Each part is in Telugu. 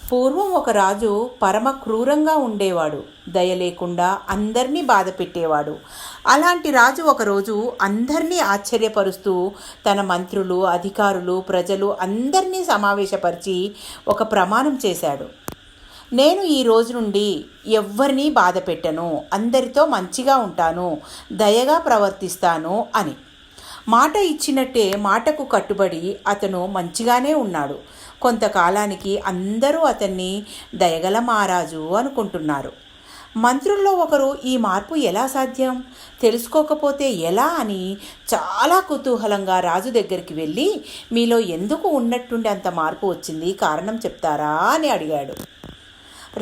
పూర్వం ఒక రాజు పరమ క్రూరంగా ఉండేవాడు. దయ లేకుండా అందరినీ బాధ పెట్టేవాడు. అలాంటి రాజు ఒకరోజు అందరినీ ఆశ్చర్యపరుస్తూ తన మంత్రులు, అధికారులు, ప్రజలు అందరినీ సమావేశపరిచి ఒక ప్రమాణం చేశాడు. నేను ఈ రోజు నుండి ఎవ్వరినీ బాధ పెట్టను, అందరితో మంచిగా ఉంటాను, దయగా ప్రవర్తిస్తాను అని. మాట ఇచ్చినట్టే మాటకు కట్టుబడి అతను మంచిగానే ఉన్నాడు. కొంతకాలానికి అందరూ అతన్ని దయగల మహారాజు అనుకుంటున్నారు. మంత్రుల్లో ఒకరు ఈ మార్పు ఎలా సాధ్యం, తెలుసుకోకపోతే ఎలా అని చాలా కుతూహలంగా రాజు దగ్గరికి వెళ్ళి, మీలో ఎందుకు ఉన్నట్టుండి అంత మార్పు వచ్చింది, కారణం చెప్తారా అని అడిగాడు.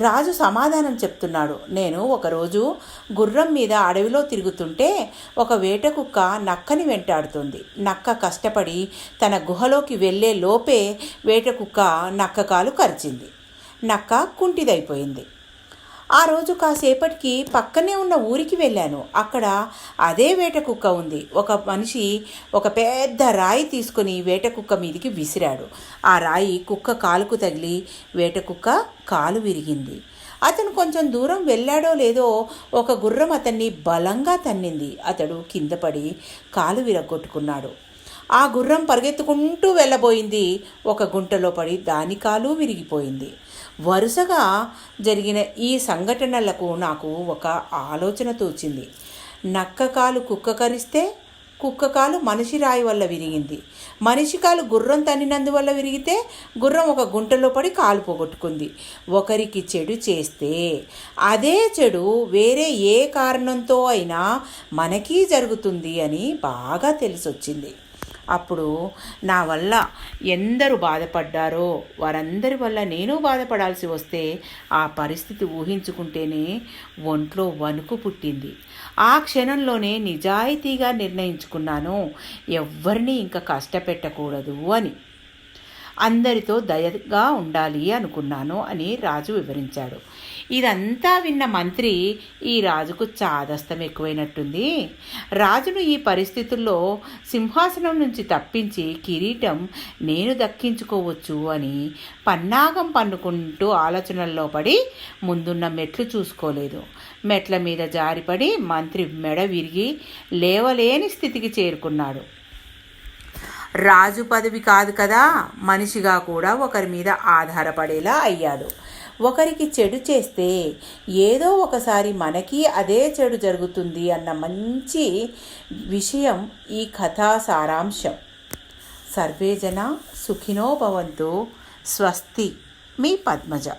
రాజు సమాధానం చెప్తున్నాడు. నేను ఒకరోజు గుర్రం మీద అడవిలో తిరుగుతుంటే ఒక వేటకుక్క నక్కని వెంటాడుతుంది. నక్క కష్టపడి తన గుహలోకి వెళ్ళే లోపే వేటకుక్క నక్క కాలు కరిచింది. నక్క కుంటిదైపోయింది. ఆ రోజు కాసేపటికి పక్కనే ఉన్న ఊరికి వెళ్ళాను. అక్కడ అదే వేటకుక్క ఉంది. ఒక మనిషి ఒక పెద్ద రాయి తీసుకొని వేటకుక్క మీదికి విసిరాడు. ఆ రాయి కుక్క కాలుకు తగిలి వేటకుక్క కాలు విరిగింది. అతను కొంచెం దూరం వెళ్ళాడో లేదో ఒక గుర్రం అతన్ని బలంగా తన్నింది. అతడు కింద పడి కాలు విరగొట్టుకున్నాడు. ఆ గుర్రం పరిగెత్తుకుంటూ వెళ్ళబోయింది. ఒక గుంటలో పడి దాని కాలు విరిగిపోయింది. వరుసగా జరిగిన ఈ సంఘటనలకు నాకు ఒక ఆలోచన తోచింది. నక్క కాలు కుక్క కరిస్తే, కుక్క కాలు మనిషి రాయి వల్ల విరిగింది. మనిషి కాలు గుర్రం తన్నినందువల్ల విరిగితే, గుర్రం ఒక గుంటలో పడి కాలు పోగొట్టుకుంది. ఒకరికి చెడు చేస్తే అదే చెడు వేరే ఏ కారణంతో అయినా మనకీ జరుగుతుంది అని బాగా తెలిసొచ్చింది. అప్పుడు నా వల్ల ఎందరు బాధపడ్డారో వారందరి వల్ల నేను బాధపడాల్సి వస్తే ఆ పరిస్థితి ఊహించుకుంటేనే ఒంట్లో వణుకు పుట్టింది. ఆ క్షణంలోనే నిజాయితీగా నిర్ణయించుకున్నాను, ఎవ్వరినీ ఇంకా కష్టపెట్టకూడదు అని. అందరితో దయగా ఉండాలి అనుకున్నాను అని రాజు వివరించాడు. ఇదంతా విన్న మంత్రి, ఈ రాజుకు చాదస్తం ఎక్కువైనట్టుంది. రాజును ఈ పరిస్థితుల్లో సింహాసనం నుంచి తప్పించి కిరీటం నేను దక్కించుకోవచ్చు అని పన్నాగం పన్నుకుంటూ ఆలోచనల్లో పడి ముందున్న మెట్లు చూసుకోలేదు. మెట్ల మీద జారిపడి మంత్రి మెడ విరిగి లేవలేని స్థితికి చేరుకున్నాడు. రాజు పదవి కాదు కదా, మనిషిగా కూడా ఒకరి మీద ఆధారపడేలా అయ్యాడు. ఒకరికి చెడు చేస్తే ఏదో ఒకసారి మనకి అదే చెడు జరుగుతుంది అన్న మంచి విషయం ఈ కథా సారాంశం. సర్వేజన సుఖినో భవంతు. స్వస్తి. మీ పద్మజ.